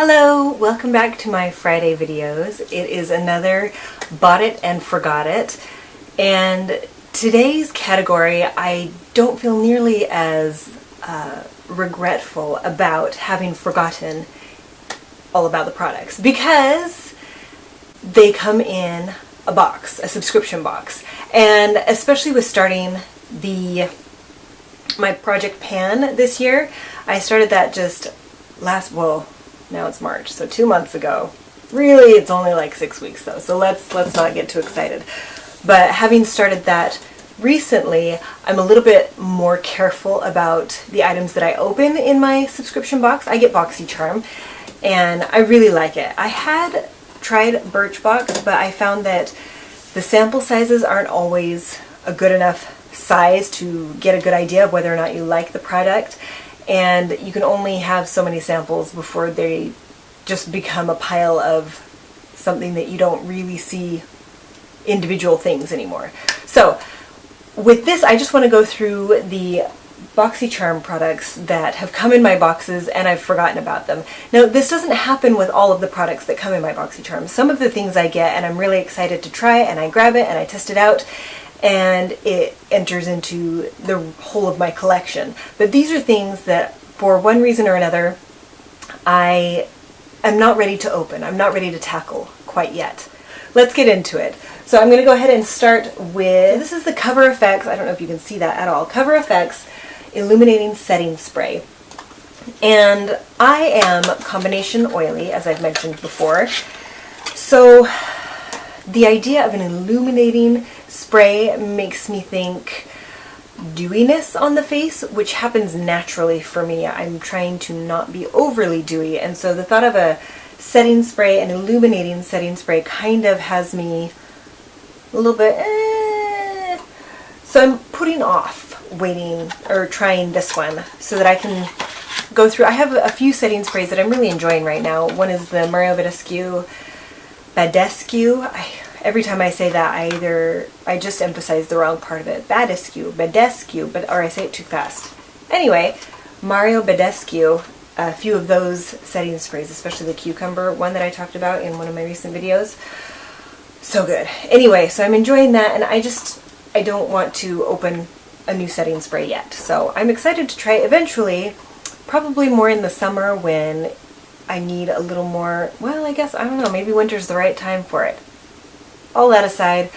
Hello, welcome back to my Friday videos. It is another Bought It and Forgot It, and today's category I don't feel nearly as regretful about having forgotten all about the products because they come in a box, a subscription box, and especially with starting my project pan this year, I started that just now it's March, so 2 months ago. Really, it's only like 6 weeks though, so let's not get too excited. But having started that recently, I'm a little bit more careful about the items that I open in my subscription box. I get BoxyCharm, and I really like it. I had tried Birchbox, but I found that the sample sizes aren't always a good enough size to get a good idea of whether or not you like the product. And you can only have so many samples before they just become a pile of something that you don't really see individual things anymore. So with this, I just want to go through the BoxyCharm products that have come in my boxes and I've forgotten about them. Now, this doesn't happen with all of the products that come in my BoxyCharm. Some of the things I get and I'm really excited to try, and I grab it and I test it out, and it enters into the whole of my collection. But these are things that, for one reason or another, I am not ready to open. I'm not ready to tackle quite yet. Let's get into it. So I'm going to go ahead and start with, this is the Cover FX, I don't know if you can see that at all, Cover FX Illuminating Setting Spray. And I am combination oily, as I've mentioned before. So the idea of an illuminating spray makes me think dewiness on the face, which happens naturally for me. I'm trying to not be overly dewy, and so the thought of a setting spray, an illuminating setting spray, kind of has me a little bit So I'm putting off waiting or trying this one so that I can go through. I have a few setting sprays that I'm really enjoying right now. One is the Mario Badescu. Every time I say that, I just emphasize the wrong part of it. Badescu, or I say it too fast. Anyway, Mario Badescu, a few of those setting sprays, especially the cucumber one that I talked about in one of my recent videos. So good. Anyway, so I'm enjoying that, and I don't want to open a new setting spray yet. So I'm excited to try it eventually, probably more in the summer when I need a little more, well, I don't know, maybe winter's the right time for it. All that aside,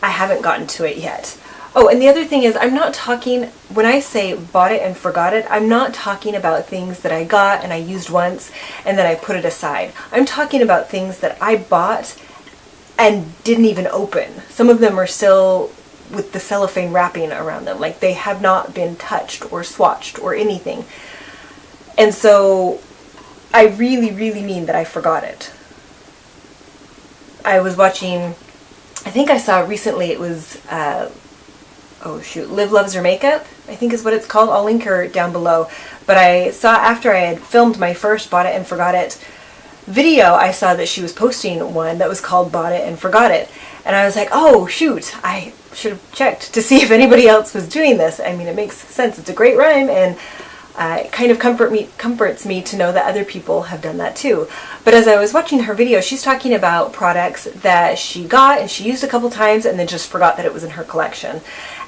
I haven't gotten to it yet. Oh, and the other thing is, I'm not talking, when I say bought it and forgot it, I'm not talking about things that I got and I used once and then I put it aside. I'm talking about things that I bought and didn't even open. Some of them are still with the cellophane wrapping around them, like they have not been touched or swatched or anything. And so I really, really mean that I forgot it. I was watching, I think I saw recently, it was, Live Loves Her Makeup, I think is what it's called. I'll link her down below. But I saw, after I had filmed my first Bought It and Forgot It video, I saw that she was posting one that was called Bought It and Forgot It. And I was like, oh shoot, I should have checked to see if anybody else was doing this. I mean, it makes sense. It's a great rhyme, and it kind of comforts me to know that other people have done that too. But as I was watching her video, she's talking about products that she got and she used a couple times and then just forgot that it was in her collection.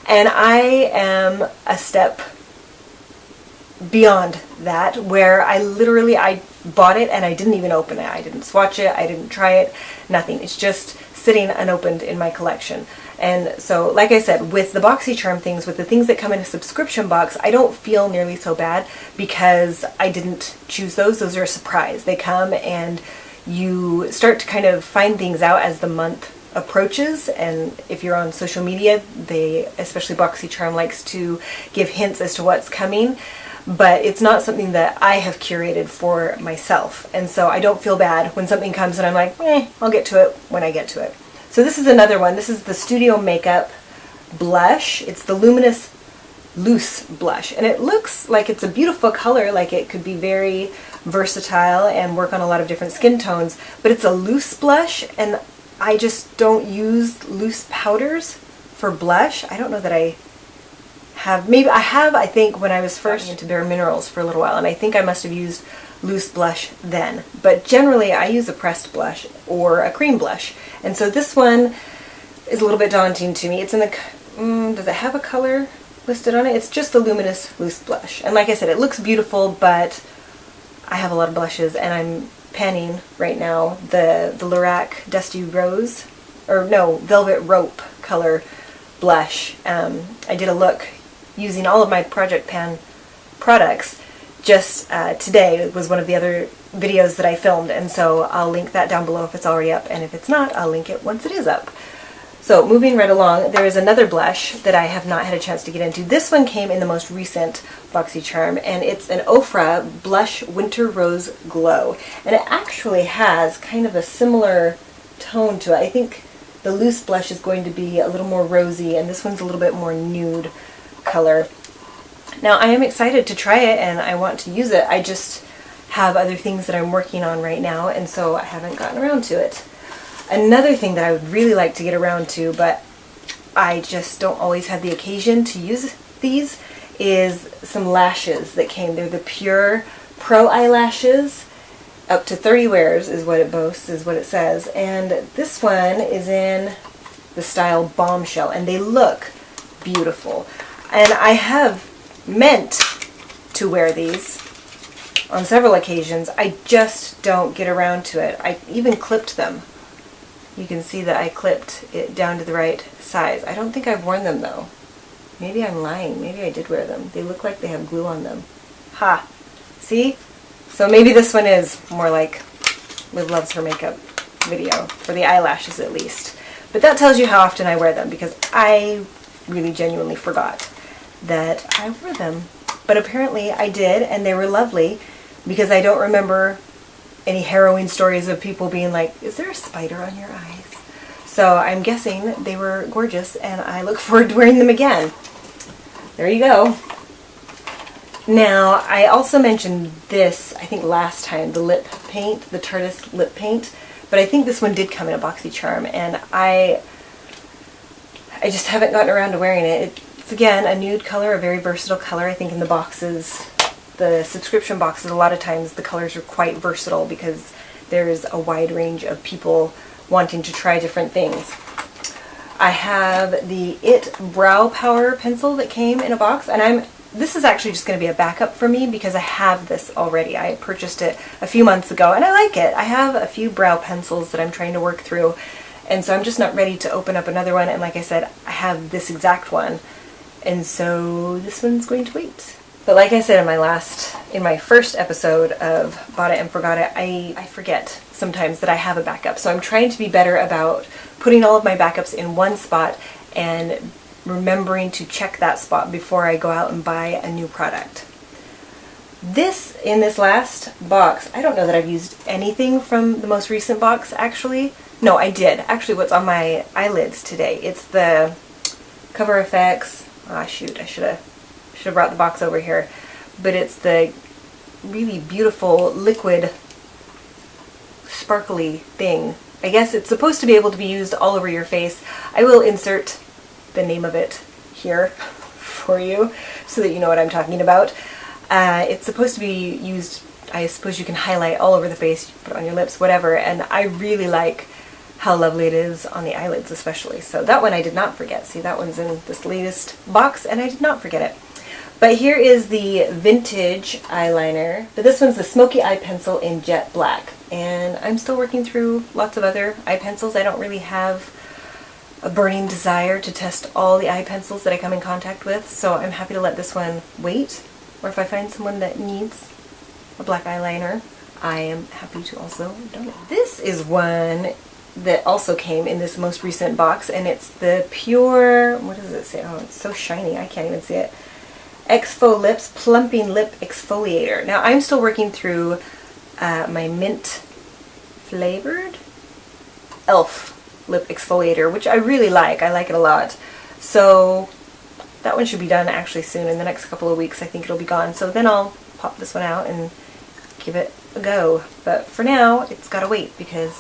And I am a step beyond that, where I bought it and I didn't even open it. I didn't swatch it, I didn't try it, nothing. It's just sitting unopened in my collection. And so, like I said, with the BoxyCharm things, with the things that come in a subscription box, I don't feel nearly so bad because I didn't choose those. Those are a surprise. They come and you start to kind of find things out as the month approaches, and if you're on social media, especially BoxyCharm, likes to give hints as to what's coming, but it's not something that I have curated for myself. And so I don't feel bad when something comes and I'm like, I'll get to it when I get to it. So this is another one. This is the Studio Makeup blush. It's the Luminous Loose blush, and it looks like it's a beautiful color, like it could be very versatile and work on a lot of different skin tones, but it's a loose blush, and I just don't use loose powders for blush. I don't know that I have. Maybe I have, I think, when I was first into Bare Minerals for a little while, and I think I must have used loose blush then. But generally I use a pressed blush or a cream blush. And so this one is a little bit daunting to me. It's in the, does it have a color listed on it? It's just the Luminous Loose Blush. And like I said, it looks beautiful, but I have a lot of blushes and I'm panning right now the Lorac Dusty Rose, or no, Velvet Rope color blush. I did a look using all of my Project Pan products just today. It was one of the other videos that I filmed, and so I'll link that down below if it's already up, and if it's not, I'll link it once it is up. So moving right along, there is another blush that I have not had a chance to get into. This one came in the most recent BoxyCharm, and it's an Ofra Blush Winter Rose Glow. And it actually has kind of a similar tone to it. I think the loose blush is going to be a little more rosy, and this one's a little bit more nude color. Now I am excited to try it, and I want to use it. I just have other things that I'm working on right now, and so I haven't gotten around to it. Another thing that I would really like to get around to, but I just don't always have the occasion to use these, is some lashes that came. They're the Pure Pro eyelashes. Up to 30 wears is what it boasts, is what it says. And this one is in the style Bombshell, and they look beautiful. And I have meant to wear these on several occasions. I just don't get around to it. I even clipped them. You can see that I clipped it down to the right size. I don't think I've worn them though. Maybe I'm lying. Maybe I did wear them. They look like they have glue on them. Ha! See? So maybe this one is more like Liv Loves Her Makeup video, for the eyelashes at least. But that tells you how often I wear them, because I really genuinely forgot that I wore them. But apparently I did, and they were lovely, because I don't remember any harrowing stories of people being like, is there a spider on your eyes? So I'm guessing they were gorgeous, and I look forward to wearing them again. There you go. Now, I also mentioned this, I think last time, the lip paint, the Tarteist lip paint, but I think this one did come in a BoxyCharm, and I just haven't gotten around to wearing it. It's, again, a nude color, a very versatile color. I think in the boxes, the subscription boxes, a lot of times the colors are quite versatile because there's a wide range of people wanting to try different things. I have the IT Brow Power pencil that came in a box, and this is actually just going to be a backup for me because I have this already. I purchased it a few months ago and I like it. I have a few brow pencils that I'm trying to work through, and so I'm just not ready to open up another one, and like I said, I have this exact one, and so this one's going to wait. But like I said in my first episode of Bought It and Forgot It, I forget sometimes that I have a backup. So I'm trying to be better about putting all of my backups in one spot and remembering to check that spot before I go out and buy a new product. In this last box, I don't know that I've used anything from the most recent box actually. No, I did. Actually, what's on my eyelids today, it's the Cover FX. Ah, shoot, I should have brought the box over here, but it's the really beautiful liquid sparkly thing. I guess it's supposed to be able to be used all over your face. I will insert the name of it here for you so that you know what I'm talking about. It's supposed to be used, I suppose you can highlight all over the face, put it on your lips, whatever, and I really like how lovely it is on the eyelids especially. So that one I did not forget. See, that one's in this latest box and I did not forget it. But here is the Vintage eyeliner, but this one's the Smoky Eye Pencil in Jet Black. And I'm still working through lots of other eye pencils. I don't really have a burning desire to test all the eye pencils that I come in contact with, so I'm happy to let this one wait. Or if I find someone that needs a black eyeliner, I am happy to also donate. This is one that also came in this most recent box, and it's the Pure, what does it say? Oh, it's so shiny, I can't even see it. Exfo Lips Plumping Lip Exfoliator. Now I'm still working through my mint flavored e.l.f. lip exfoliator, which I really like. I like it a lot. So that one should be done actually soon. In the next couple of weeks I think it'll be gone. So then I'll pop this one out and give it a go. But for now it's gotta wait because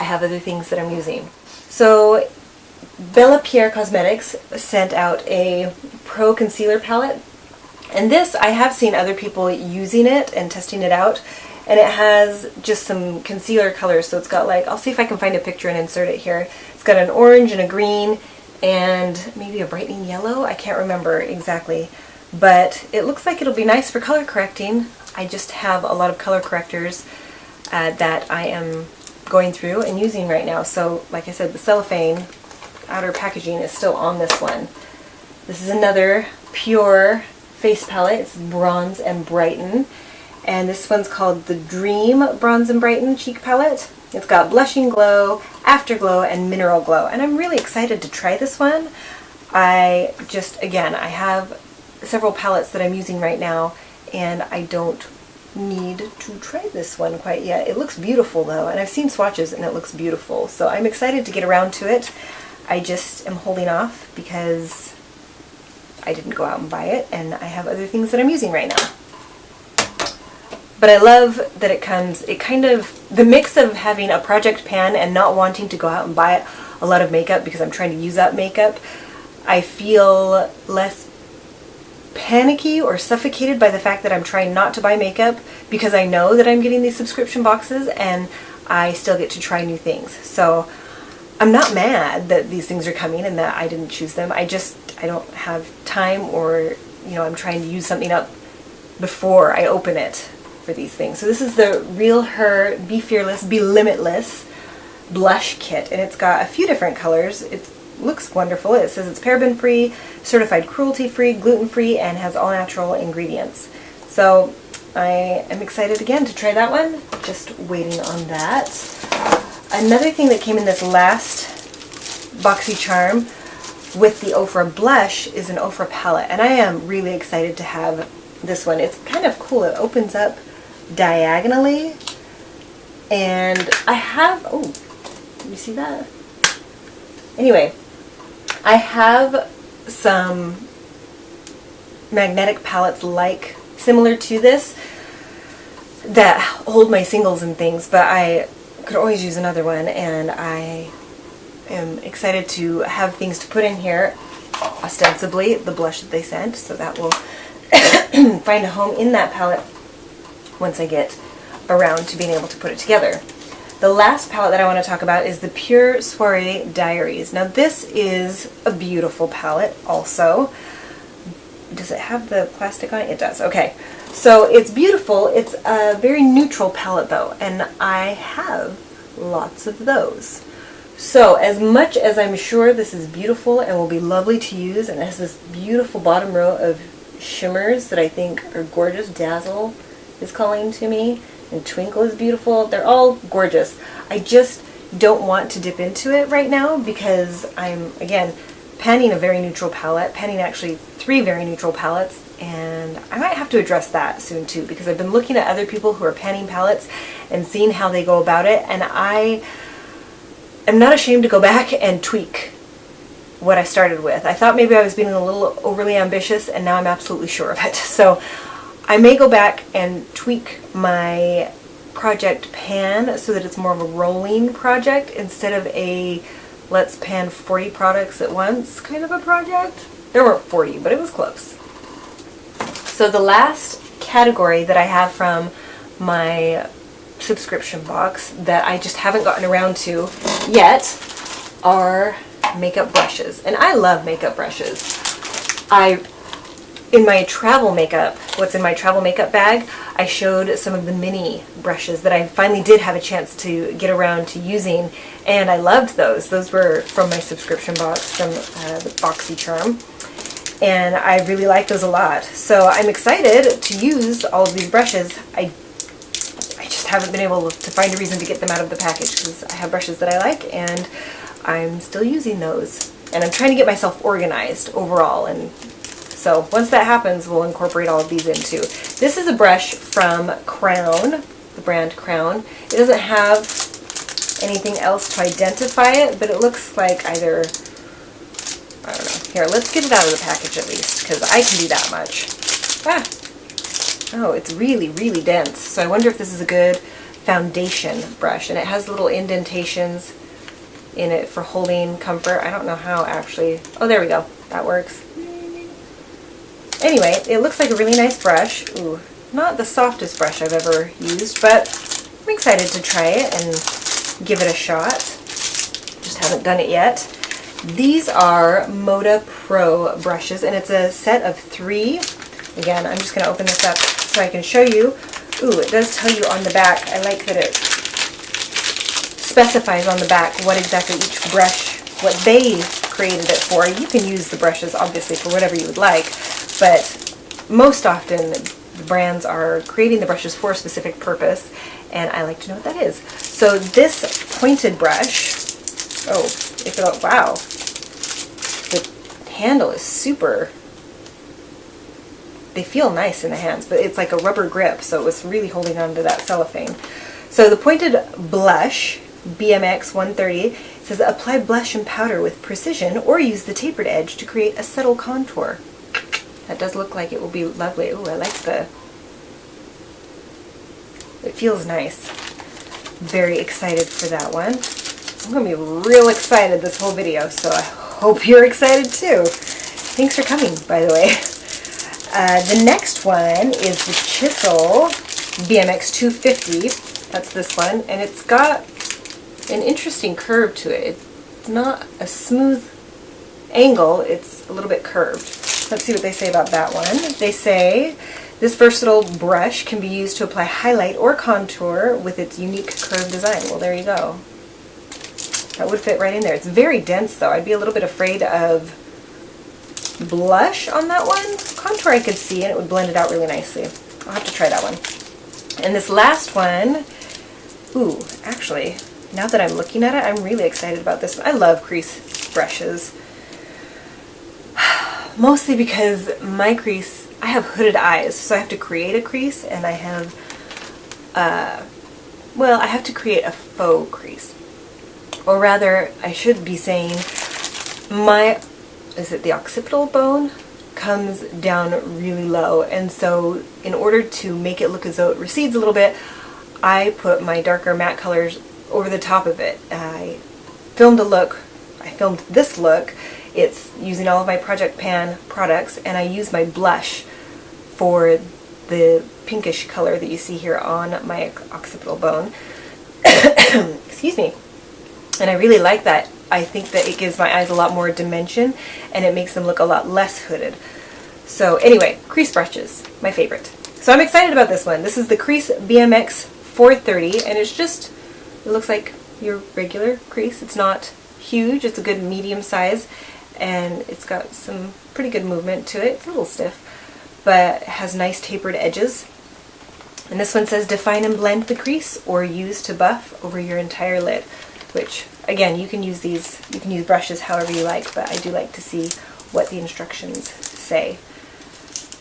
I have other things that I'm using. So Bella Pierre Cosmetics sent out a Pro Concealer palette, And this, I have seen other people using it and testing it out, and it has just some concealer colors. So it's got like, I'll see if I can find a picture and insert it here. It's got an orange and a green and maybe a brightening yellow. I can't remember exactly, but it looks like it'll be nice for color correcting. I just have a lot of color correctors that I am going through and using right now. So like I said, the cellophane outer packaging is still on this one. This is another pure face palette. It's Bronze and Brighten, and this one's called the Dream Bronze and Brighten Cheek Palette. It's got Blushing Glow, Afterglow, and Mineral Glow, and I'm really excited to try this one. I have several palettes that I'm using right now, and I don't need to try this one quite yet. It looks beautiful though, and I've seen swatches and it looks beautiful, so I'm excited to get around to it. I just am holding off because I didn't go out and buy it, and I have other things that I'm using right now. But I love that the mix of having a project pan and not wanting to go out and buy a lot of makeup because I'm trying to use up makeup, I feel less panicky or suffocated by the fact that I'm trying not to buy makeup because I know that I'm getting these subscription boxes and I still get to try new things. So I'm not mad that these things are coming and that I didn't choose them. I don't have time, or I'm trying to use something up before I open it for these things. So this is the Real Her Be Fearless, Be Limitless blush kit, and it's got a few different colors. It looks wonderful. It says it's paraben free, certified cruelty free, gluten free, and has all natural ingredients. So I am excited again to try that one. Just waiting on that. Another thing that came in this last BoxyCharm with the Ofra blush is an Ofra palette, and I am really excited to have this one. It's kind of cool. It opens up diagonally, and I have, you see that? Anyway, I have some magnetic palettes similar to this that hold my singles and things, but I could always use another one, and I am excited to have things to put in here, ostensibly the blush that they sent, so that will find a home in that palette once I get around to being able to put it together. The last palette that I want to talk about is the Pure Soiree Diaries. Now this is a beautiful palette also. Does it have the plastic on it? It does. Okay. So it's beautiful. It's a very neutral palette though, and I have lots of those. So as much as I'm sure this is beautiful and will be lovely to use, and it has this beautiful bottom row of shimmers that I think are gorgeous. Dazzle is calling to me, and Twinkle is beautiful. They're all gorgeous. I just don't want to dip into it right now because I'm, again, panning a very neutral palette, panning actually 3 very neutral palettes, and I might have to address that soon too, because I've been looking at other people who are panning palettes and seeing how they go about it, and I am not ashamed to go back and tweak what I started with. I thought maybe I was being a little overly ambitious, and now I'm absolutely sure of it. So I may go back and tweak my project pan so that it's more of a rolling project instead of a let's pan 40 products at once kind of a project. There weren't 40, but it was close. So the last category that I have from my subscription box that I just haven't gotten around to yet are makeup brushes. And I love makeup brushes. In my travel makeup, what's in my travel makeup bag, I showed some of the mini brushes that I finally did have a chance to get around to using, and I loved those. Those were from my subscription box from the BoxyCharm, and I really like those a lot. So I'm excited to use all of these brushes. I just haven't been able to find a reason to get them out of the package because I have brushes that I like, and I'm still using those. And I'm trying to get myself organized overall, and so once that happens, we'll incorporate all of these in too. This is a brush from Crown, the brand Crown. It doesn't have anything else to identify it, but it looks like either, I don't know. Here, let's get it out of the package at least, because I can do that much. Oh, it's really, really dense. So I wonder if this is a good foundation brush. And it has little indentations in it for holding comfort. I don't know how actually. Oh, there we go. That works. Anyway, it looks like a really nice brush. Ooh, not the softest brush I've ever used, but I'm excited to try it and give it a shot. Just haven't done it yet. These are Moda Pro brushes, and it's a set of 3. Again, I'm just going to open this up so I can show you. Ooh, it does tell you on the back. I like that it specifies on the back what exactly each brush, what they created it for. You can use the brushes, obviously, for whatever you would like, but most often the brands are creating the brushes for a specific purpose, and I like to know what that is. So this pointed brush, oh, if it, wow, the handle is super, they feel nice in the hands, but it's like a rubber grip, so it was really holding on to that cellophane. So the pointed blush, BMX 130, says apply blush and powder with precision or use the tapered edge to create a subtle contour. That does look like it will be lovely. Ooh, I like the, it feels nice. Very excited for that one. I'm going to be real excited this whole video, so I hope you're excited too. Thanks for coming, by the way. The next one is the Chisel BMX 250. That's this one, and it's got an interesting curve to it. It's not a smooth angle, it's a little bit curved. Let's see what they say about that one. They say, this versatile brush can be used to apply highlight or contour with its unique curved design. Well, there you go. That would fit right in there. It's very dense though. I'd be a little bit afraid of blush on that one. Contour I could see, and it would blend it out really nicely. I'll have to try that one. And this last one, ooh, actually, now that I'm looking at it, I'm really excited about this one. I love crease brushes. Mostly because my crease, I have hooded eyes, so I have to create a crease, and I have, well, I have to create a faux crease. Or rather, I should be saying, my, is it the occipital bone? Comes down really low, and so in order to make it look as though it recedes a little bit, I put my darker matte colors over the top of it. I filmed this look. It's using all of my Project Pan products, and I use my blush for the pinkish color that you see here on my occipital bone. Excuse me. And I really like that. I think that it gives my eyes a lot more dimension, and it makes them look a lot less hooded. So anyway, crease brushes, my favorite. So I'm excited about this one. This is the Crease BMX 430, and it's just, it looks like your regular crease. It's not huge, it's a good medium size, and it's got some pretty good movement to it. It's a little stiff, but it has nice tapered edges. And this one says define and blend the crease or use to buff over your entire lid, which again, you can use these, you can use brushes however you like, but I do like to see what the instructions say.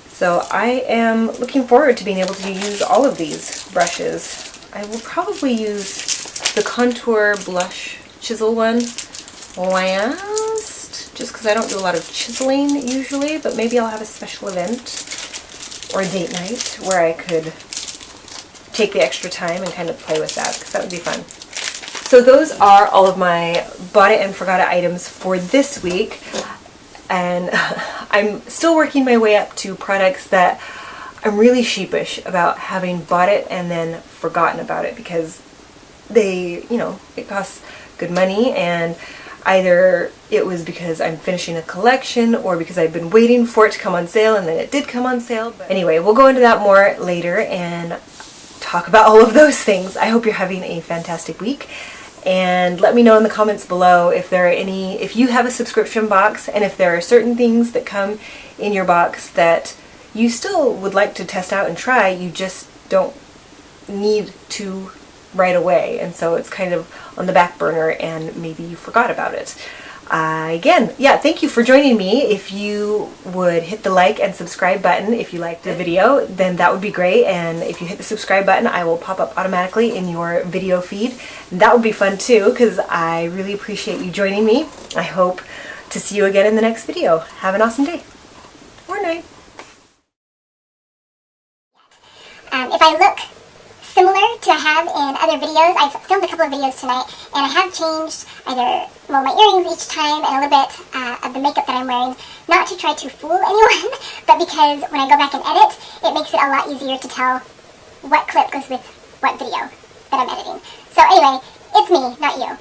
So I am looking forward to being able to use all of these brushes. I will probably use the contour blush chisel one last, just because I don't do a lot of chiseling usually, but maybe I'll have a special event or a date night where I could take the extra time and kind of play with that, because that would be fun. So those are all of my bought it and forgot it items for this week, and I'm still working my way up to products that I'm really sheepish about having bought it and then forgotten about it, because they, you know, it costs good money, and either it was because I'm finishing a collection or because I've been waiting for it to come on sale and then it did come on sale. But anyway, we'll go into that more later and talk about all of those things. I hope you're having a fantastic week, and let me know in the comments below if there are any, if you have a subscription box, and if there are certain things that come in your box that you still would like to test out and try, you just don't need to right away, and so it's kind of on the back burner and maybe you forgot about it. Again, yeah, thank you for joining me. If you would hit the like and subscribe button if you liked the video, then that would be great, and if you hit the subscribe button, I will pop up automatically in your video feed. That would be fun too, because I really appreciate you joining me. I hope to see you again in the next video. Have an awesome day or night. If I look similar to I have in other videos, I've filmed a couple of videos tonight, And I have changed either, well, my earrings each time and a little bit of the makeup that I'm wearing, not to try to fool anyone, but because when I go back and edit, it makes it a lot easier to tell what clip goes with what video that I'm editing. So anyway, it's me, not you.